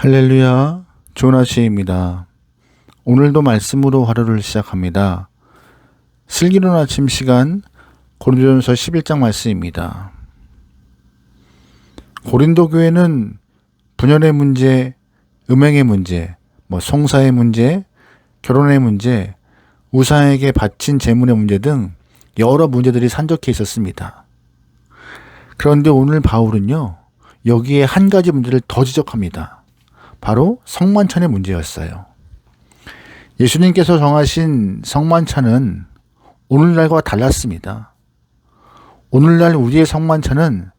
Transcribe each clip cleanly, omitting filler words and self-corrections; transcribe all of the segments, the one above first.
할렐루야, 좋은 아침입니다. 오늘도 말씀으로 하루를 시작합니다. 슬기로운 아침 시간 고린도전서 11장 말씀입니다. 고린도 교회는 분열의 문제, 음행의 문제, 송사의 문제, 결혼의 문제, 우상에게 바친 재물의 문제 등 여러 문제들이 산적해 있었습니다. 그런데 오늘 바울은요, 여기에 한 가지 문제를 더 지적합니다. 바로 성만찬의 문제였어요. 예수님께서 정하신 성만찬은 오늘날과 달랐습니다. 오늘날 우리의 성만찬은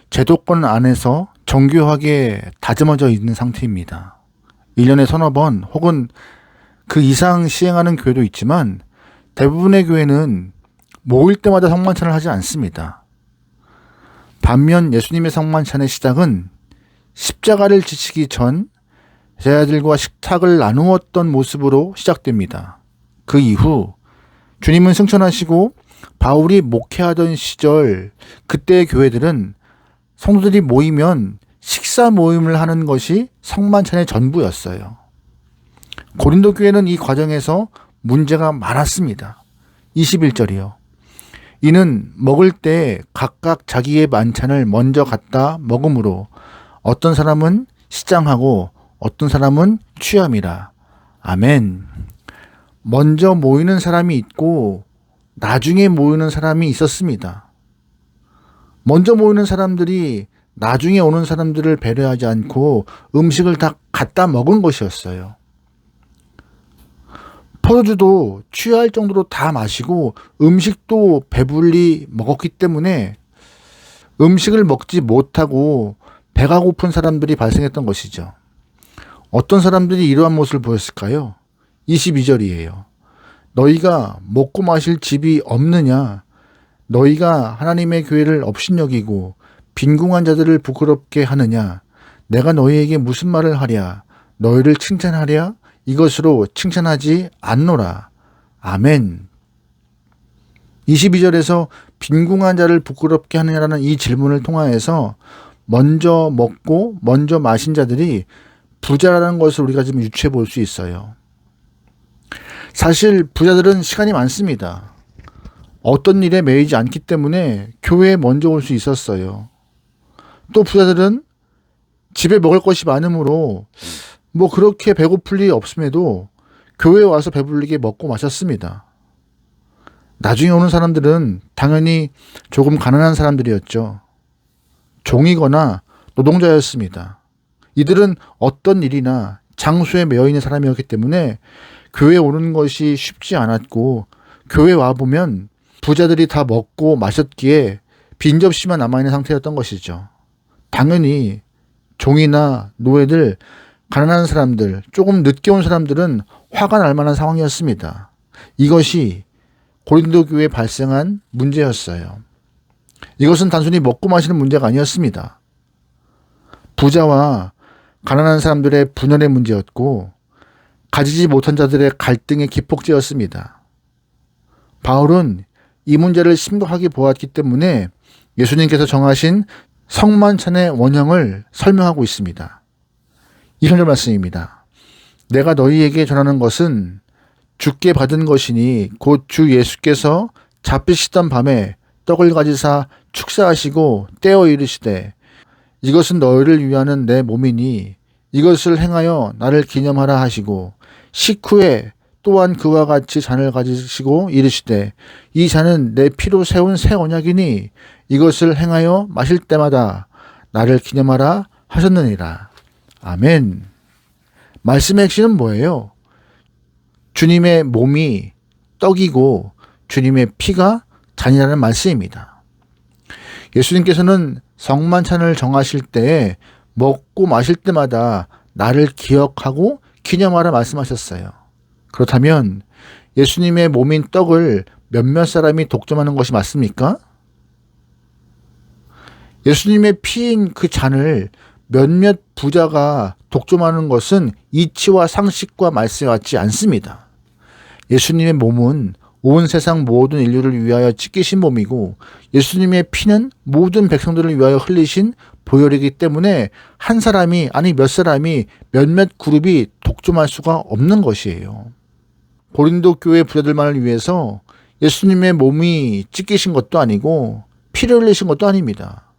제도권 안에서 정교하게 다듬어져 있는 상태입니다. 1년에 서너 번 혹은 그 이상 시행하는 교회도 있지만 대부분의 교회는 모일 때마다 성만찬을 하지 않습니다. 반면 예수님의 성만찬의 시작은 십자가를 지시기 전 제자들과 식탁을 나누었던 모습으로 시작됩니다. 그 이후 주님은 승천하시고 바울이 목회하던 시절 그때의 교회들은 성도들이 모이면 식사 모임을 하는 것이 성만찬의 전부였어요. 고린도 교회는 이 과정에서 문제가 많았습니다. 21절이요. 이는 먹을 때 각각 자기의 만찬을 먼저 갖다 먹음으로 어떤 사람은 시장하고 어떤 사람은 취함이라. 아멘. 먼저 모이는 사람이 있고 나중에 모이는 사람이 있었습니다. 먼저 모이는 사람들이 나중에 오는 사람들을 배려하지 않고 음식을 다 갖다 먹은 것이었어요. 포도주도 취할 정도로 다 마시고 음식도 배불리 먹었기 때문에 음식을 먹지 못하고 배가 고픈 사람들이 발생했던 것이죠. 어떤 사람들이 이러한 모습을 보였을까요? 22절이에요. 너희가 먹고 마실 집이 없느냐? 너희가 하나님의 교회를 업신여기고 빈궁한 자들을 부끄럽게 하느냐? 내가 너희에게 무슨 말을 하랴? 너희를 칭찬하랴? 이것으로 칭찬하지 않노라. 아멘. 22절에서 빈궁한 자를 부끄럽게 하느냐라는 이 질문을 통하여서 먼저 먹고 먼저 마신 자들이 부자라는 것을 우리가 지금 유추해 볼 수 있어요. 사실 부자들은 시간이 많습니다. 어떤 일에 매이지 않기 때문에 교회에 먼저 올 수 있었어요. 또 부자들은 집에 먹을 것이 많으므로 그렇게 배고플 일이 없음에도 교회에 와서 배불리게 먹고 마셨습니다. 나중에 오는 사람들은 당연히 조금 가난한 사람들이었죠. 종이거나 노동자였습니다. 이들은 어떤 일이나 장소에 매여 있는 사람이었기 때문에 교회에 오는 것이 쉽지 않았고 교회에 와보면 부자들이 다 먹고 마셨기에 빈 접시만 남아있는 상태였던 것이죠. 당연히 종이나 노예들, 가난한 사람들, 조금 늦게 온 사람들은 화가 날 만한 상황이었습니다. 이것이 고린도 교회에 발생한 문제였어요. 이것은 단순히 먹고 마시는 문제가 아니었습니다. 부자와 가난한 사람들의 분열의 문제였고 가지지 못한 자들의 갈등의 기폭제였습니다. 바울은 이 문제를 심각하게 보았기 때문에 예수님께서 정하신 성만찬의 원형을 설명하고 있습니다. 20절 말씀입니다. 내가 너희에게 전하는 것은 주께 받은 것이니 곧 주 예수께서 잡히시던 밤에 떡을 가지사 축사하시고 떼어 이르시되 이것은 너희를 위하는 내 몸이니 이것을 행하여 나를 기념하라 하시고 식후에 또한 그와 같이 잔을 가지시고 이르시되 이 잔은 내 피로 세운 새 언약이니 이것을 행하여 마실 때마다 나를 기념하라 하셨느니라. 아멘. 말씀의 핵심은 뭐예요? 주님의 몸이 떡이고 주님의 피가 잔이라는 말씀입니다. 예수님께서는 성만찬을 정하실 때에 먹고 마실 때마다 나를 기억하고 기념하라 말씀하셨어요. 그렇다면 예수님의 몸인 떡을 몇몇 사람이 독점하는 것이 맞습니까? 예수님의 피인 그 잔을 몇몇 부자가 독점하는 것은 이치와 상식과 말씀에 맞지 않습니다. 예수님의 몸은 온 세상 모든 인류를 위하여 찢기신 몸이고 예수님의 피는 모든 백성들을 위하여 흘리신 보혈이기 때문에 한 사람이 아니 몇 사람이 몇몇 그룹이 독점할 수가 없는 것이에요. 고린도 교회 부자들만을 위해서 예수님의 몸이 찢기신 것도 아니고 피를 흘리신 것도 아닙니다.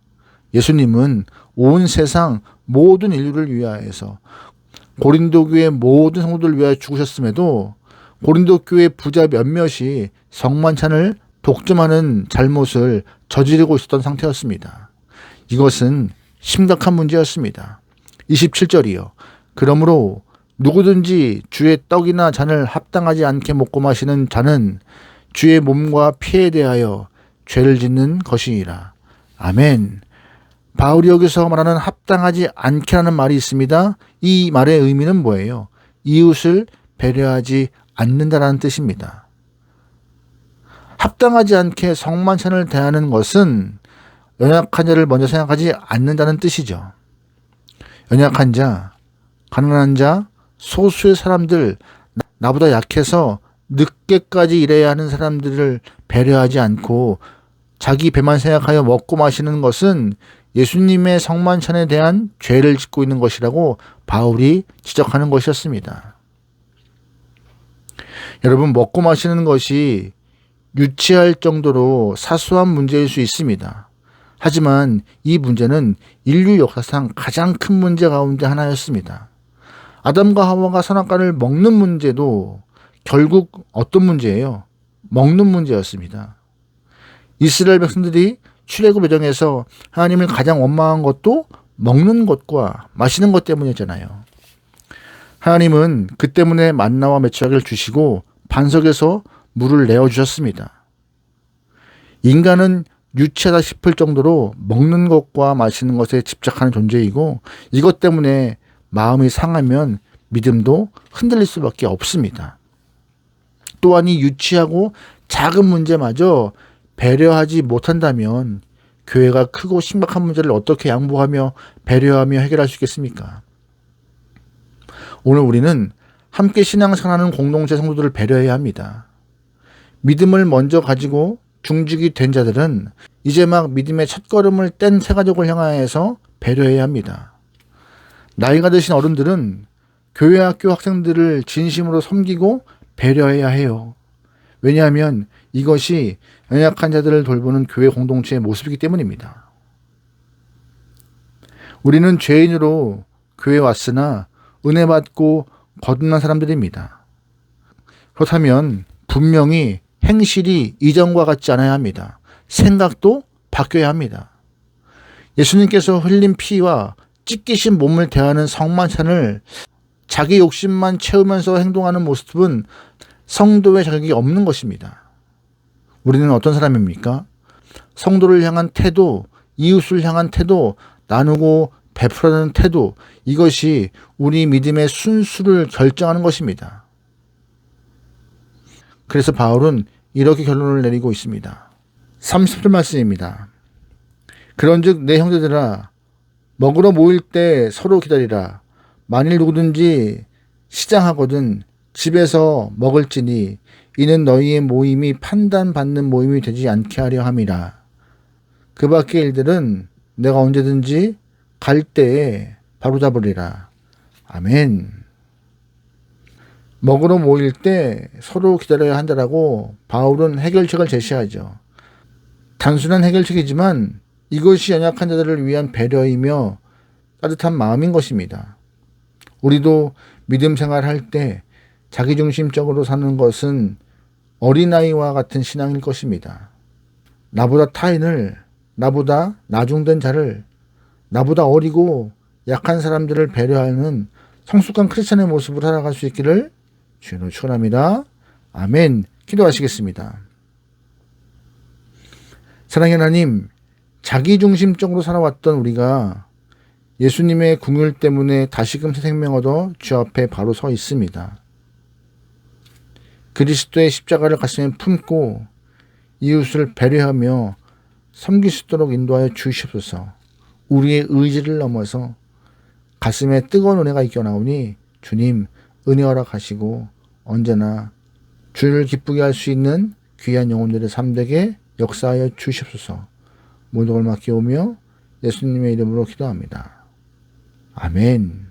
예수님은 온 세상 모든 인류를 위하여서 고린도 교회 모든 성도들을 위하여 죽으셨음에도 고린도 교회 부자 몇몇이 성만찬을 독점하는 잘못을 저지르고 있었던 상태였습니다. 이것은 심각한 문제였습니다. 27절이요. 그러므로 누구든지 주의 떡이나 잔을 합당하지 않게 먹고 마시는 자는 주의 몸과 피에 대하여 죄를 짓는 것이니라. 아멘. 바울이 여기서 말하는 합당하지 않게라는 말이 있습니다. 이 말의 의미는 뭐예요? 이웃을 배려하지 않는다라는 뜻입니다. 합당하지 않게 성만찬을 대하는 것은 연약한 자를 먼저 생각하지 않는다는 뜻이죠. 연약한 자, 가난한 자, 소수의 사람들, 나보다 약해서 늦게까지 일해야 하는 사람들을 배려하지 않고 자기 배만 생각하여 먹고 마시는 것은 예수님의 성만찬에 대한 죄를 짓고 있는 것이라고 바울이 지적하는 것이었습니다. 여러분, 먹고 마시는 것이 유치할 정도로 사소한 문제일 수 있습니다. 하지만 이 문제는 인류 역사상 가장 큰 문제 가운데 하나였습니다. 아담과 하와가 선악과를 먹는 문제도 결국 어떤 문제예요? 먹는 문제였습니다. 이스라엘 백성들이 출애굽 여정에서 하나님을 가장 원망한 것도 먹는 것과 마시는 것 때문이었잖아요. 하나님은 그 때문에 만나와 메추라기를 주시고 반석에서 물을 내어주셨습니다. 인간은 유치하다 싶을 정도로 먹는 것과 마시는 것에 집착하는 존재이고 이것 때문에 마음이 상하면 믿음도 흔들릴 수밖에 없습니다. 또한 이 유치하고 작은 문제마저 배려하지 못한다면 교회가 크고 심각한 문제를 어떻게 양보하며 배려하며 해결할 수 있겠습니까? 오늘 우리는 함께 신앙생활하는 공동체 성도들을 배려해야 합니다. 믿음을 먼저 가지고 중직이 된 자들은 이제 막 믿음의 첫걸음을 뗀 새가족을 향하여서 배려해야 합니다. 나이가 드신 어른들은 교회 학교 학생들을 진심으로 섬기고 배려해야 해요. 왜냐하면 이것이 연약한 자들을 돌보는 교회 공동체의 모습이기 때문입니다. 우리는 죄인으로 교회에 왔으나 은혜 받고 거듭난 사람들입니다. 그렇다면 분명히 행실이 이전과 같지 않아야 합니다. 생각도 바뀌어야 합니다. 예수님께서 흘린 피와 찢기신 몸을 대하는 성만찬을 자기 욕심만 채우면서 행동하는 모습은 성도의 자격이 없는 것입니다. 우리는 어떤 사람입니까? 성도를 향한 태도, 이웃을 향한 태도, 나누고 베풀어가는 태도, 이것이 우리 믿음의 순수를 결정하는 것입니다. 그래서 바울은 이렇게 결론을 내리고 있습니다. 30절 말씀입니다. 그런즉 내 형제들아 먹으러 모일 때 서로 기다리라. 만일 누구든지 시장하거든 집에서 먹을지니 이는 너희의 모임이 판단받는 모임이 되지 않게 하려 함이라. 그 밖의 일들은 내가 언제든지 갈 때에 바로잡으리라. 아멘. 먹으러 모일 때 서로 기다려야 한다라고 바울은 해결책을 제시하죠. 단순한 해결책이지만 이것이 연약한 자들을 위한 배려이며 따뜻한 마음인 것입니다. 우리도 믿음 생활할 때 자기중심적으로 사는 것은 어린아이와 같은 신앙일 것입니다. 나보다 타인을, 나보다 나중된 자를, 나보다 어리고 약한 사람들을 배려하는 성숙한 크리스찬의 모습으로 살아갈 수 있기를 주님으로 축원합니다. 아멘. 기도하시겠습니다. 사랑의 하나님, 자기중심적으로 살아왔던 우리가 예수님의 긍휼 때문에 다시금 새 생명 얻어 주 앞에 바로 서 있습니다. 그리스도의 십자가를 가슴에 품고 이웃을 배려하며 섬길 수 있도록 인도하여 주시옵소서. 우리의 의지를 넘어서 가슴에 뜨거운 은혜가 있겨 나오니 주님 은혜 허락하시고 언제나 주를 기쁘게 할 수 있는 귀한 영혼들의 삶 되게 역사하여 주시옵소서. 모든 걸 맡기오며 예수님의 이름으로 기도합니다. 아멘.